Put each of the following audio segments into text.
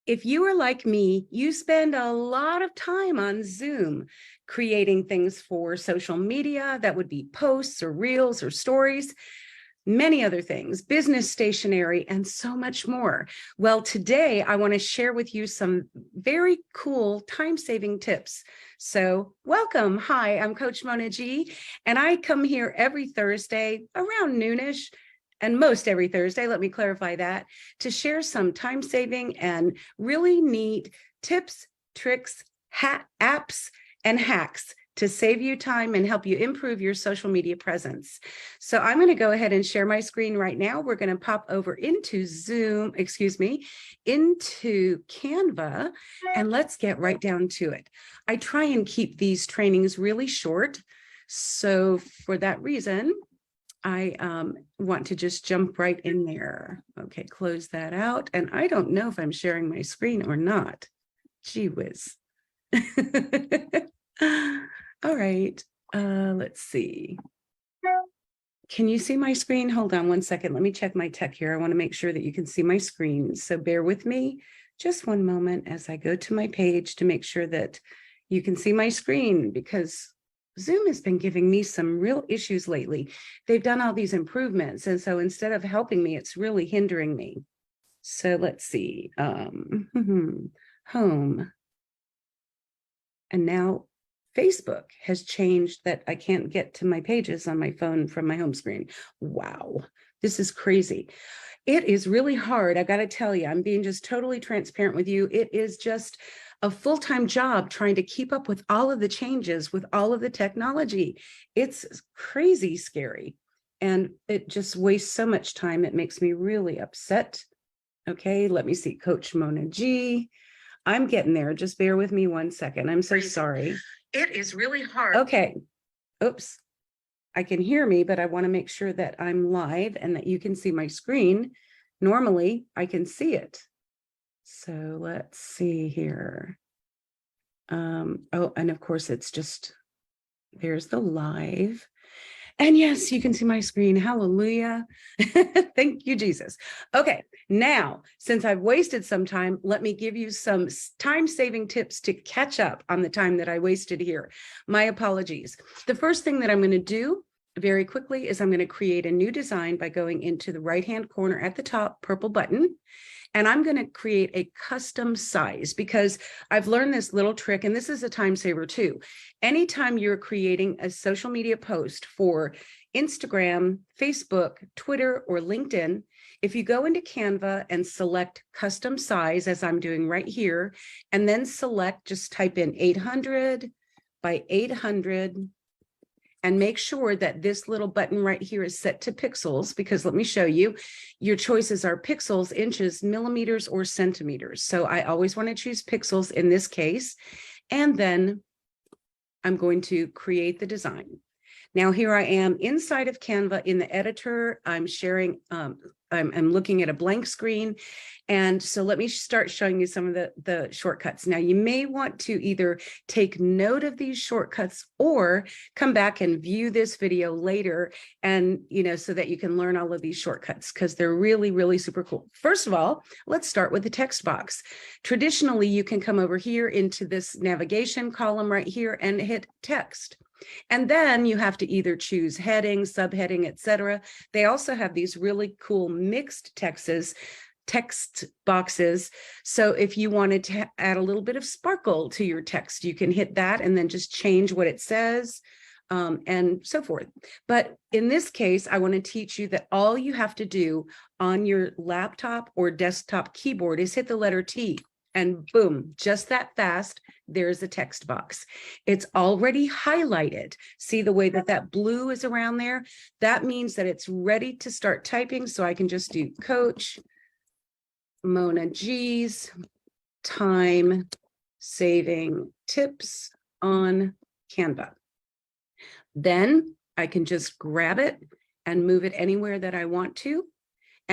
If you are like me, you spend a lot of time on Zoom creating things for social media. That would be posts or reels or stories, many other things, business stationery, and so much more. Well, today I want to share with you some very cool time-saving tips. So welcome. Hi, I'm Coach CoachMonaG, and I come here every Thursday around noonish, and most every Thursday, let me clarify that, to share some time-saving and really neat tips, tricks, apps, and hacks to save you time and help you improve your social media presence. So I'm going to go ahead and share my screen right now. We're going to pop over into into Canva, and let's get right down to it. I try and keep these trainings really short. So for that reason, I want to just jump right in there. Okay, close that out. And I don't know if I'm sharing my screen or not. Gee whiz. All right, let's see. Can you see my screen? Hold on one second. Let me check my tech here. I want to make sure that you can see my screen. So bear with me just one moment as I go to my page to make sure that you can see my screen, because Zoom has been giving me some real issues lately. They've done all these improvements, and so instead of helping me, it's really hindering me. So let's see, home. And now Facebook has changed that I can't get to my pages on my phone from my home screen. Wow, this is crazy. It is really hard. I got to tell you, I'm being just totally transparent with you. It is just a full-time job trying to keep up with all of the changes, with all of the technology. It's crazy scary, and it just wastes so much time. It makes me really upset. Okay, let me see, CoachMonaG. I'm getting there. Just bear with me one second. I'm so sorry. It is really hard. Okay. Oops. I can hear me, but I want to make sure that I'm live and that you can see my screen. Normally, I can see it. So let's see here. Oh, and of course, it's just, there's the live. And yes, you can see my screen. Hallelujah. Thank you, Jesus. Okay, now, since I've wasted some time, let me give you some time-saving tips to catch up on the time that I wasted here. My apologies. The first thing that I'm going to do very quickly is I'm going to create a new design by going into the right-hand corner at the top, purple button. And I'm going to create a custom size, because I've learned this little trick, and this is a time saver too. Anytime you're creating a social media post for Instagram, Facebook, Twitter, or LinkedIn, if you go into Canva and select custom size, as I'm doing right here, and then select, just type in 800 by 800, and make sure that this little button right here is set to pixels, because let me show you, your choices are pixels, inches, millimeters, or centimeters. So I always want to choose pixels in this case. And then I'm going to create the design. Now here I am inside of Canva in the editor. I'm sharing, I'm looking at a blank screen. And so let me start showing you some of the shortcuts. Now you may want to either take note of these shortcuts or come back and view this video later, and so that you can learn all of these shortcuts, because they're really, really super cool. First of all, let's start with the text box. Traditionally, you can come over here into this navigation column right here and hit text. And then you have to either choose heading, subheading, etc. They also have these really cool mixed text boxes. So if you wanted to add a little bit of sparkle to your text, you can hit that and then just change what it says, and so forth. But in this case, I want to teach you that all you have to do on your laptop or desktop keyboard is hit the letter T. And boom, just that fast, there's a text box. It's already highlighted. See the way that that blue is around there? That means that it's ready to start typing. So I can just do CoachMonaG's time saving tips on Canva. Then I can just grab it and move it anywhere that I want to.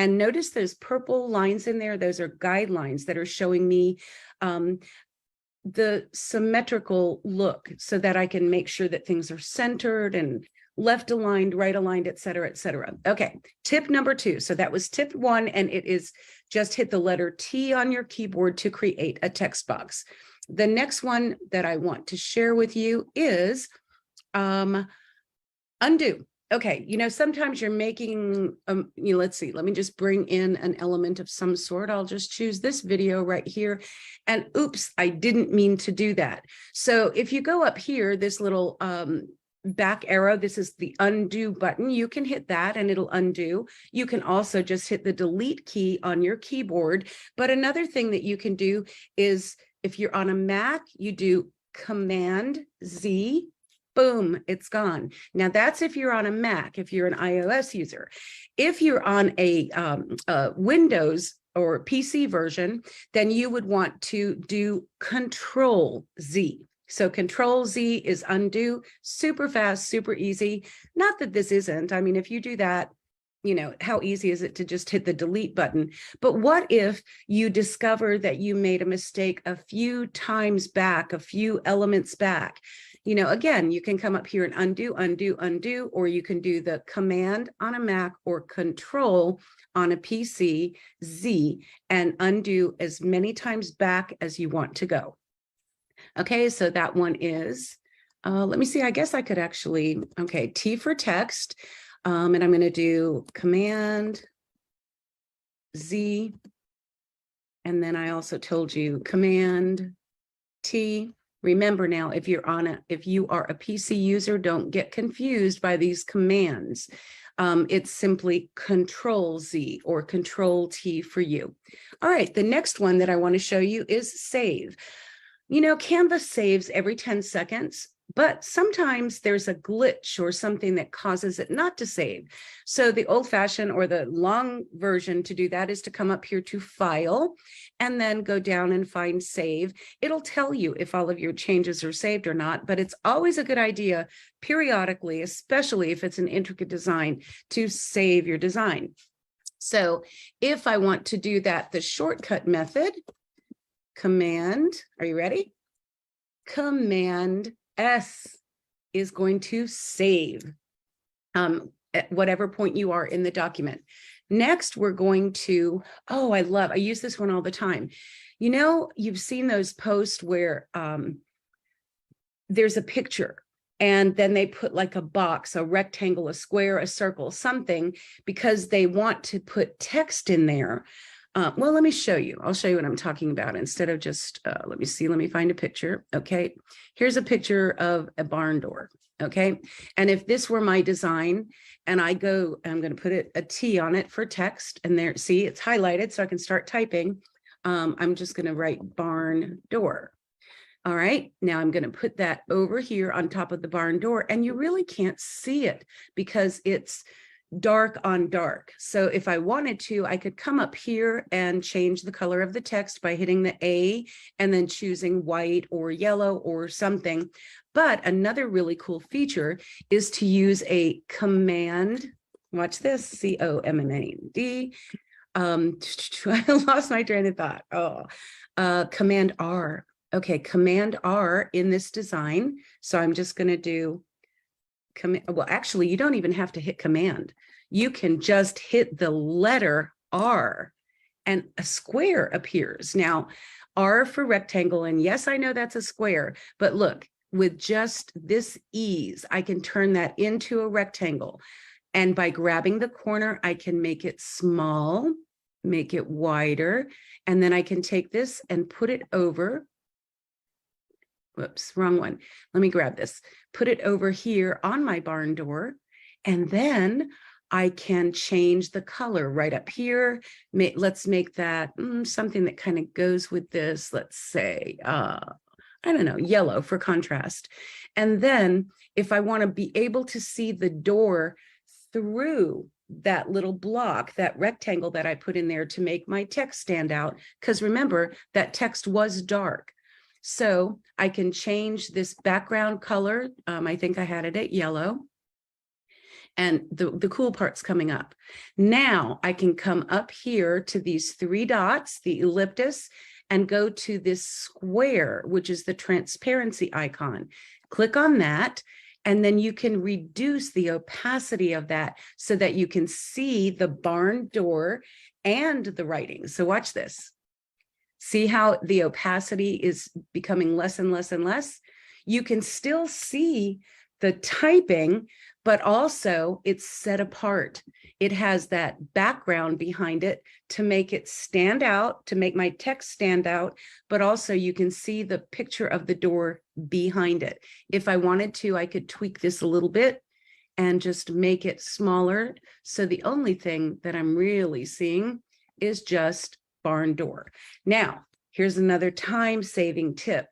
And notice those purple lines in there. Those are guidelines that are showing me the symmetrical look so that I can make sure that things are centered and left aligned, right aligned, et cetera, et cetera. Okay, tip number 2. So that was tip 1, and it is just hit the letter T on your keyboard to create a text box. The next one that I want to share with you is undo. Okay, sometimes you're making, let's see, let me just bring in an element of some sort. I'll just choose this video right here. And oops, I didn't mean to do that. So if you go up here, this little back arrow, this is the undo button. You can hit that and it'll undo. You can also just hit the delete key on your keyboard. But another thing that you can do is if you're on a Mac, you do Command Z. Boom, it's gone. Now that's if you're on a Mac, if you're an iOS user. If you're on a Windows or PC version, then you would want to do Control Z. So Control Z is undo, super fast, super easy. Not that this isn't. I mean, if you do that, how easy is it to just hit the delete button? But what if you discover that you made a mistake a few times back, a few elements back? Again, you can come up here and undo, undo, undo, or you can do the Command on a Mac or Control on a PC, Z, and undo as many times back as you want to go. Okay, so that one is, let me see, I guess I could actually, okay, T for text, and I'm going to do Command Z, and then I also told you Command T. Remember now, if you are a PC user, don't get confused by these commands. It's simply Control Z or Control T for you. All right, the next one that I want to show you is save. Canva saves every 10 seconds, but sometimes there's a glitch or something that causes it not to save. So the old-fashioned or the long version to do that is to come up here to File and then go down and find Save. It'll tell you if all of your changes are saved or not, but it's always a good idea periodically, especially if it's an intricate design, to save your design. So if I want to do that, the shortcut method, Command, are you ready? Command S is going to save at whatever point you are in the document. Next, we're going to, I use this one all the time. You've seen those posts where there's a picture and then they put like a box, a rectangle, a square, a circle, something, because they want to put text in there. Well, let me show you. I'll show you what I'm talking about instead of just, let me find a picture. Okay, here's a picture of a barn door. Okay, and if this were my design and I'm going to put a T on it for text, and there, see, it's highlighted so I can start typing. I'm just going to write barn door. All right, now I'm going to put that over here on top of the barn door, and you really can't see it because it's dark on dark. So if I wanted to, I could come up here and change the color of the text by hitting the A and then choosing white or yellow or something. But another really cool feature is to use a command. Watch this, C-O-M-M-A-N-D. I lost my train of thought. Command R. Okay, Command R in this design. So I'm just going to do well, actually, you don't even have to hit Command. You can just hit the letter R and a square appears. Now, R for rectangle, and yes, I know that's a square, but look, with just this ease, I can turn that into a rectangle. And by grabbing the corner, I can make it small, make it wider, and then I can take this and put it over. Whoops, wrong one. Let me grab this, put it over here on my barn door, and then I can change the color right up here. Let's make that something that kind of goes with this. Let's say, I don't know, yellow for contrast. And then if I want to be able to see the door through that little block, that rectangle that I put in there to make my text stand out, because remember, that text was dark. So I can change this background color. I think I had it at yellow. And the cool part's coming up. Now I can come up here to these 3 dots, the ellipsis, and go to this square, which is the transparency icon. Click on that, and then you can reduce the opacity of that so that you can see the barn door and the writing. So watch this. See how the opacity is becoming less and less and less? You can still see the typing, but also it's set apart. It has that background behind it to make it stand out, to make my text stand out, but also you can see the picture of the door behind it. If I wanted to, I could tweak this a little bit and just make it smaller. So the only thing that I'm really seeing is just barn door. Now, here's another time-saving tip.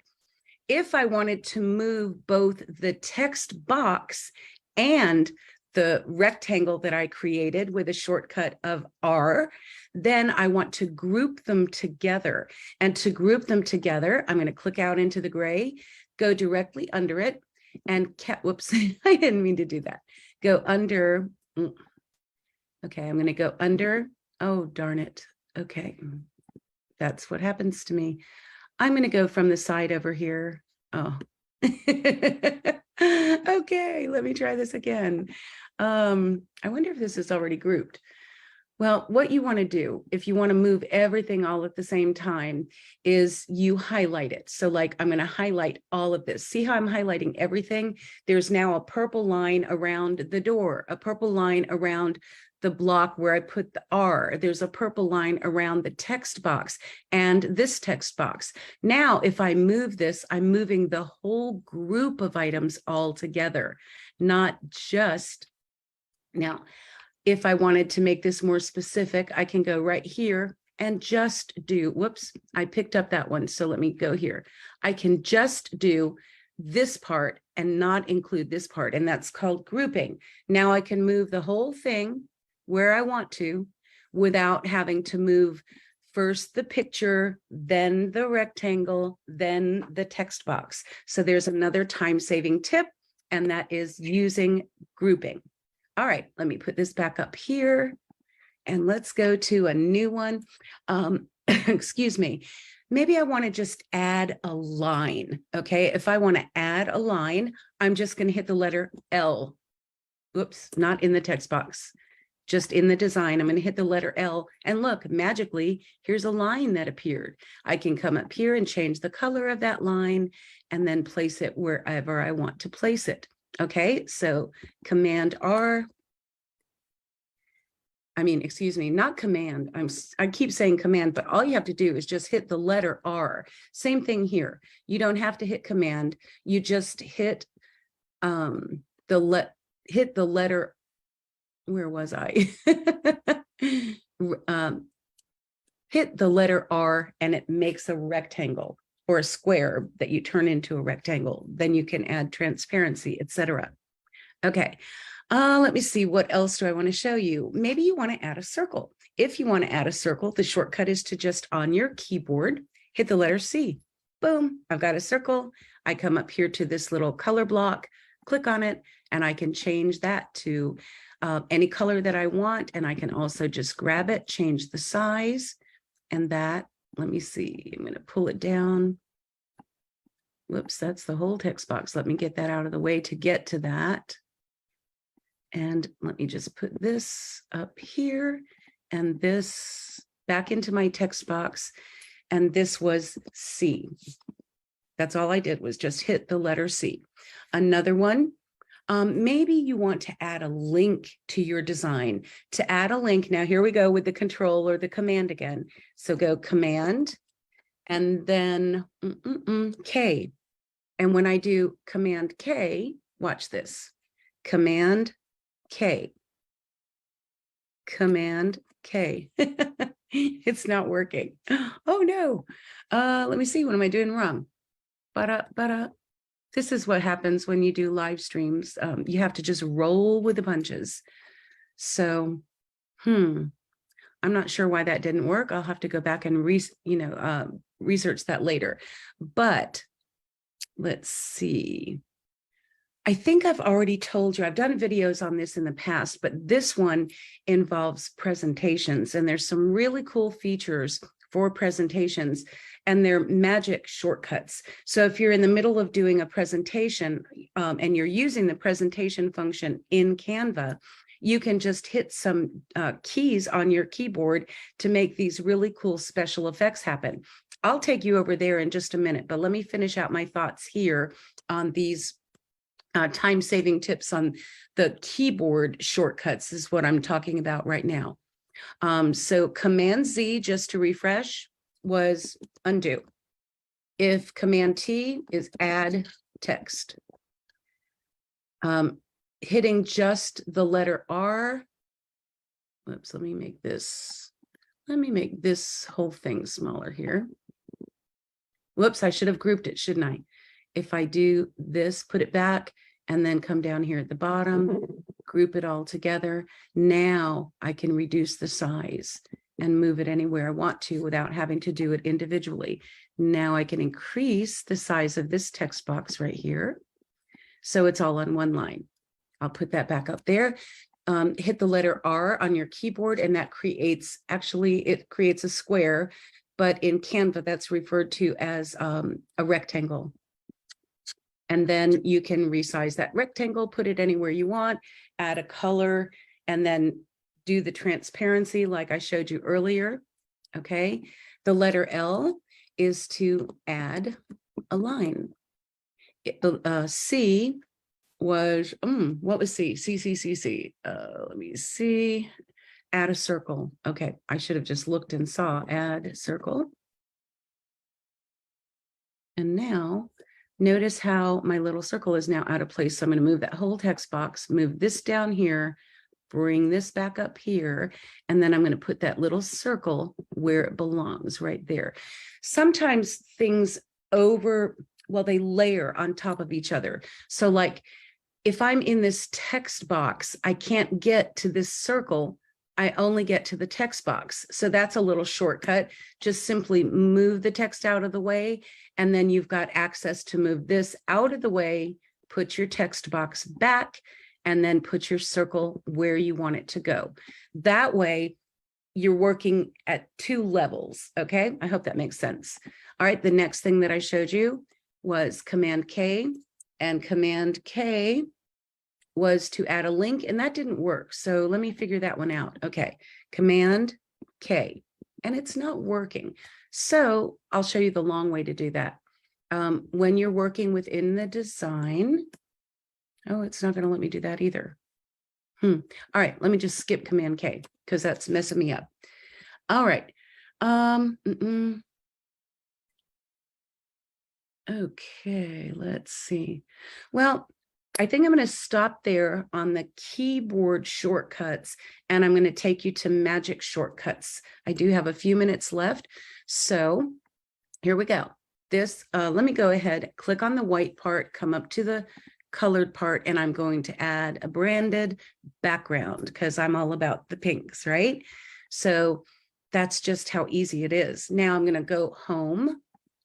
If I wanted to move both the text box and the rectangle that I created with a shortcut of R, then I want to group them together. And to group them together, I'm going to click out into the gray, go directly under it, and whoops, I didn't mean to do that. Go under. Okay, I'm going to go under. Oh, darn it. Okay, that's what happens to me. I'm going to go from the side over here. Oh, okay, let me try this again. I wonder if this is already grouped. Well, what you want to do, if you want to move everything all at the same time, is you highlight it. So like, I'm going to highlight all of this. See how I'm highlighting everything? There's now a purple line around the door, a purple line around the block where I put the R. There's a purple line around the text box and this text box. Now, if I move this, I'm moving the whole group of items all together, not just. Now, if I wanted to make this more specific, I can go right here and just do, whoops, I picked up that one. So let me go here. I can just do this part and not include this part, and that's called grouping. Now I can move the whole thing where I want to without having to move first the picture, then the rectangle, then the text box. So there's another time-saving tip, and that is using grouping. All right, let me put this back up here and let's go to a new one. Excuse me. Maybe I want to just add a line. Okay, if I want to add a line, I'm just going to hit the letter L. Oops, not in the text box. Just in the design, I'm going to hit the letter L, and look, magically, here's a line that appeared. I can come up here and change the color of that line and then place it wherever I want to place it. Okay, so Command R. I mean, excuse me, not Command. I keep saying Command, but all you have to do is just hit the letter R. Same thing here. You don't have to hit Command. You just hit hit the letter. Where was I? Hit the letter R and it makes a rectangle or a square that you turn into a rectangle. Then you can add transparency, etc. Okay, let me see. What else do I want to show you? Maybe you want to add a circle. If you want to add a circle, the shortcut is to just on your keyboard, hit the letter C. Boom, I've got a circle. I come up here to this little color block, click on it, and I can change that to any color that I want, and I can also just grab it, change the size, and that, let me see, I'm going to pull it down. Whoops, that's the whole text box. Let me get that out of the way to get to that. And let me just put this up here and this back into my text box, and this was C. That's all I did was just hit the letter C. Another one. Maybe you want to add a link to your design. To add a link, now here we go with the control or the command again. So go Command and then K. And when I do Command K, watch this. Command K. Command K. It's not working. Oh no. Let me see. What am I doing wrong? This is what happens when you do live streams. You have to just roll with the punches. So, I'm not sure why that didn't work. I'll have to go back and research that later. But let's see. I think I've already told you, I've done videos on this in the past, but this one involves presentations, and there's some really cool features for presentations, and they're magic shortcuts. So if you're in the middle of doing a presentation and you're using the presentation function in Canva, you can just hit some keys on your keyboard to make these really cool special effects happen. I'll take you over there in just a minute, but let me finish out my thoughts here on these time-saving tips on the keyboard shortcuts is what I'm talking about right now. So Command Z, just to refresh, was undo. If Command T is add text. Hitting just the letter R. Whoops, let me make this whole thing smaller here. Whoops, I should have grouped it, shouldn't I? If I do this, put it back, and then come down here at the bottom, group it all together. Now I can reduce the size and move it anywhere I want to without having to do it individually. Now I can increase the size of this text box right here, so it's all on one line. I'll put that back up there. Hit the letter R on your keyboard, and that creates, actually, it creates a square, but in Canva, that's referred to as a rectangle. And then you can resize that rectangle, put it anywhere you want, add a color, and then do the transparency like I showed you earlier, okay? The letter L is to add a line. C was, what was C? C. Let me see. Add a circle. Okay, I should have just looked and saw add circle. And now, notice how my little circle is now out of place. So I'm going to move that whole text box, move this down here, bring this back up here, and then I'm going to put that little circle where it belongs, right there. Sometimes things they layer on top of each other. So like if I'm in this text box, I can't get to this circle. I only get to the text box. So that's a little shortcut. Just simply move the text out of the way, and then you've got access to move this out of the way, put your text box back, and then put your circle where you want it to go. That way, you're working at two levels, okay? I hope that makes sense. All right, the next thing that I showed you was Command K, and Command K was to add a link, and that didn't work. So let me figure that one out. Okay, Command K, and it's not working. So I'll show you the long way to do that. When you're working within the design, oh, it's not going to let me do that either. All right, let me just skip Command K because that's messing me up. All right. Okay, let's see. Well, I think I'm going to stop there on the keyboard shortcuts, and I'm going to take you to magic shortcuts. I do have a few minutes left. So here we go. Let me go ahead, click on the white part, come up to the colored part, and I'm going to add a branded background because I'm all about the pinks, right? So that's just how easy it is. Now I'm going to go home.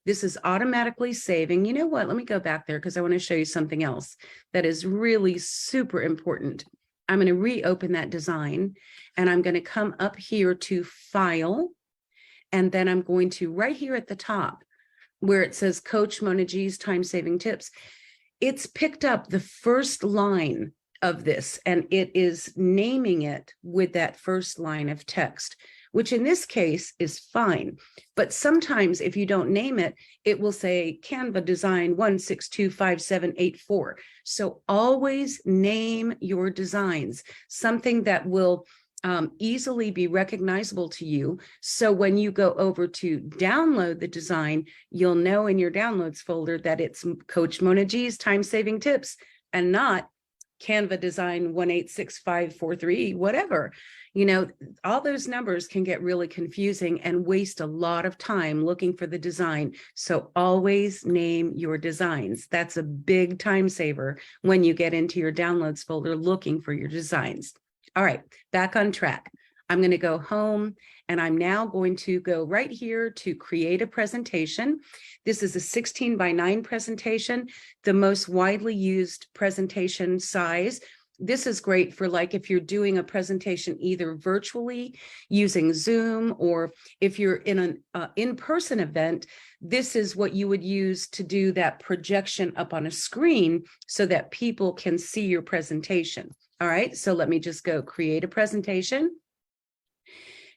This is automatically saving. You know what? Let me go back there because I want to show you something else that is really super important. I'm going to reopen that design, and I'm going to come up here to File, and then I'm going to right here at the top where it says CoachMonaG's time-saving tips. It's picked up the first line of this, and it is naming it with that first line of text, which in this case is fine. But sometimes if you don't name it, it will say Canva design 1625784. So always name your designs, something that will easily be recognizable to you. So when you go over to download the design, you'll know in your downloads folder that it's CoachMonaG's time-saving tips and not Canva design 186543, whatever. You know, all those numbers can get really confusing and waste a lot of time looking for the design. So always name your designs. That's a big time saver when you get into your downloads folder looking for your designs. All right, back on track. I'm going to go home, and I'm now going to go right here to create a presentation. This is a 16 by 9 presentation, the most widely used presentation size. This is great for like if you're doing a presentation either virtually using Zoom, or if you're in an in-person event, this is what you would use to do that projection up on a screen so that people can see your presentation. All right, so let me just go create a presentation.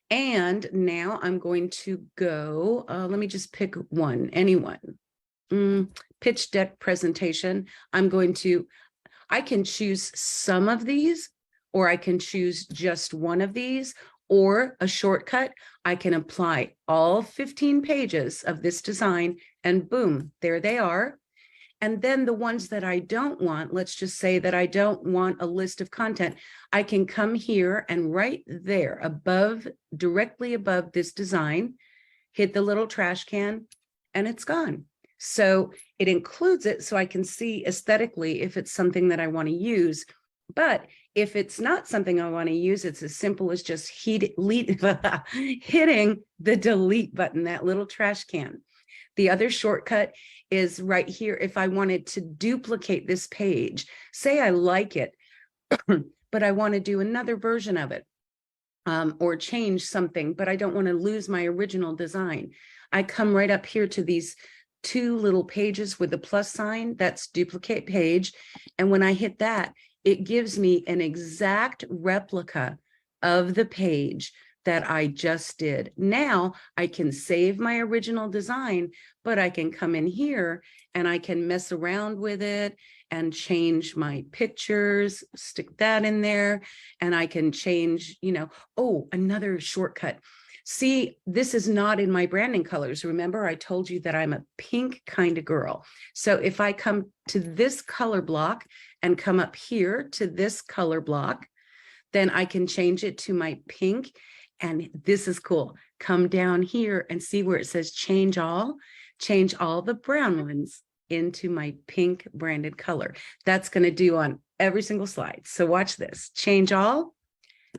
And now I'm going to go, let me just pick one, anyone. Pitch deck presentation. I can choose some of these, or I can choose just one of these, or a shortcut. I can apply all 15 pages of this design, and boom, there they are. And then the ones that I don't want, let's just say that I don't want a list of content. I can come here and right there above, directly above this design, hit the little trash can, and it's gone. So it includes it so I can see aesthetically if it's something that I want to use. But if it's not something I want to use, it's as simple as just hitting the delete button, that little trash can. The other shortcut is right here. If I wanted to duplicate this page, say I like it, but I want to do another version of it, or change something, but I don't want to lose my original design. I come right up here to these two little pages with the plus sign, that's duplicate page. And when I hit that, it gives me an exact replica of the page that I just did. Now I can save my original design, but I can come in here and I can mess around with it and change my pictures, stick that in there, and I can change, oh, another shortcut. See, this is not in my branding colors. Remember, I told you that I'm a pink kind of girl. So if I come to this color block and come up here to this color block, then I can change it to my pink. And this is cool. Come down here and see where it says change all the brown ones into my pink branded color. That's going to do on every single slide. So watch this, change all,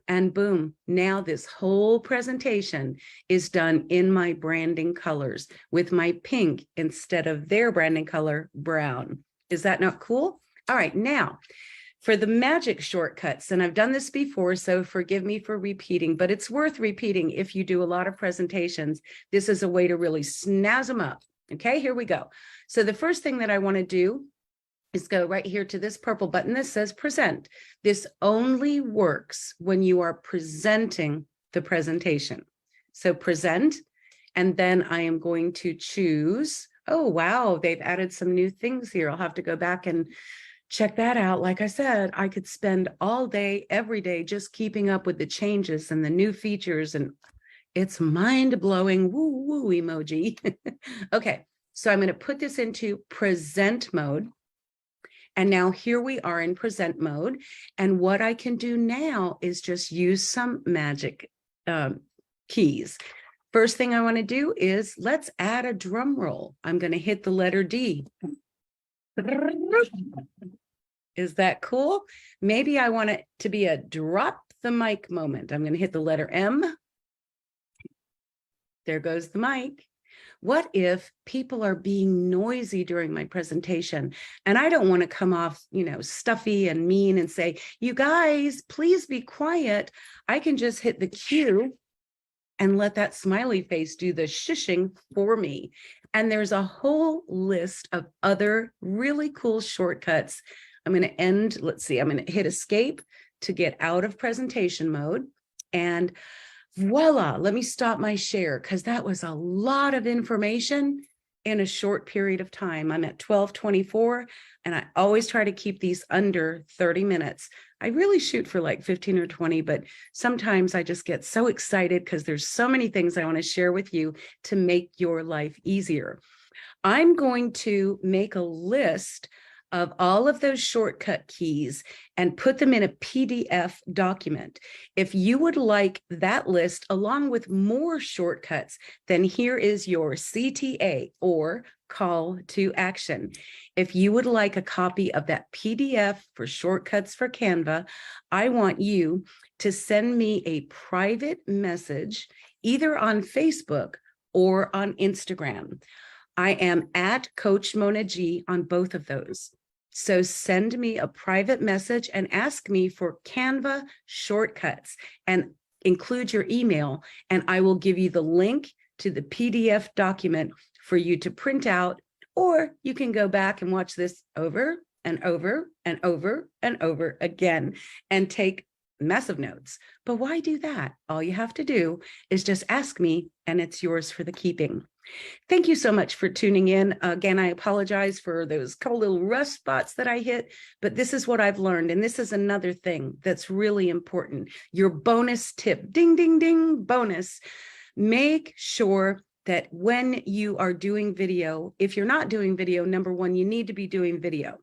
and boom, now this whole presentation is done in my branding colors with my pink instead of their branding color, brown. Is that not cool? All right, now for the magic shortcuts, and I've done this before, so forgive me for repeating, but it's worth repeating if you do a lot of presentations. This is a way to really snazz them up. Okay, here we go. So the first thing that I want to do is go right here to this purple button that says present. This only works when you are presenting the presentation. So present, and then I am going to choose, oh, wow, they've added some new things here. I'll have to go back and check that out. Like I said, I could spend all day, every day, just keeping up with the changes and the new features, and it's mind-blowing. Woo woo emoji. Okay, so I'm going to put this into present mode. And now here we are in present mode. And what I can do now is just use some magic keys. First thing I want to do is let's add a drum roll. I'm going to hit the letter D. Is that cool? Maybe I want it to be a drop the mic moment. I'm going to hit the letter M. There goes the mic. What if people are being noisy during my presentation and I don't want to come off, stuffy and mean and say, you guys, please be quiet. I can just hit the Q and let that smiley face do the shushing for me. And there's a whole list of other really cool shortcuts. I'm going to end, let's see, I'm going to hit escape to get out of presentation mode. And voila, let me stop my share because that was a lot of information in a short period of time. I'm at 12:24 and I always try to keep these under 30 minutes. I really shoot for like 15 or 20, but sometimes I just get so excited because there's so many things I want to share with you to make your life easier. I'm going to make a list of all of those shortcut keys and put them in a PDF document. If you would like that list along with more shortcuts, then here is your CTA or call to action. If you would like a copy of that PDF for shortcuts for Canva, I want you to send me a private message either on Facebook or on Instagram. I am at CoachMonaG on both of those. So send me a private message and ask me for Canva shortcuts and include your email, and I will give you the link to the PDF document for you to print out, or you can go back and watch this over and over and over and over again and take massive notes. But why do that? All you have to do is just ask me, and it's yours for the keeping. Thank you so much for tuning in. Again, I apologize for those couple little rough spots that I hit, but this is what I've learned. And this is another thing that's really important. Your bonus tip, ding, ding, ding, bonus. Make sure that when you are doing video, if you're not doing video, number one, you need to be doing video.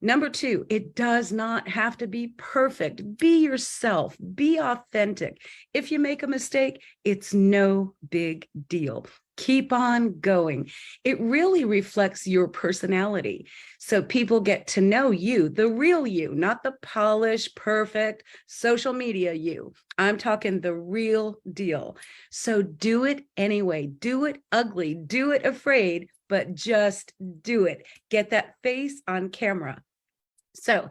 Number two, it does not have to be perfect. Be yourself, be authentic. If you make a mistake, it's no big deal. Keep on going. It really reflects your personality. So people get to know you, the real you, not the polished, perfect social media you. I'm talking the real deal. So do it anyway. Do it ugly, do it afraid, but just do it. Get that face on camera. So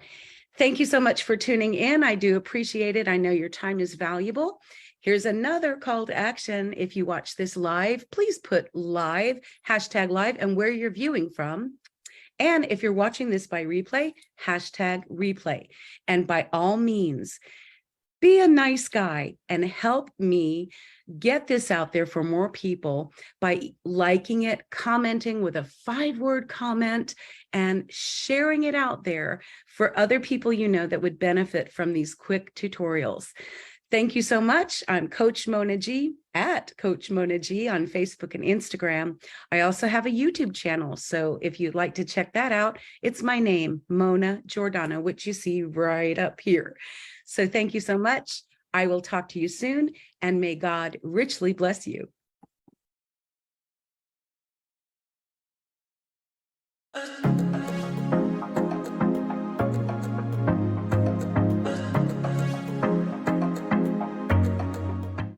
thank you so much for tuning in. I do appreciate it. I know your time is valuable. Here's another call to action. If you watch this live, please put live, hashtag live, and where you're viewing from. And if you're watching this by replay, hashtag replay. And by all means, be a nice guy and help me get this out there for more people by liking it, commenting with a 5-word comment, and sharing it out there for other people you know that would benefit from these quick tutorials. Thank you so much. I'm Coach Mona G at Coach Mona G on Facebook and Instagram. I also have a YouTube channel, so if you'd like to check that out, it's my name, Mona Giordano, which you see right up here. So thank you so much. I will talk to you soon, and may God richly bless you.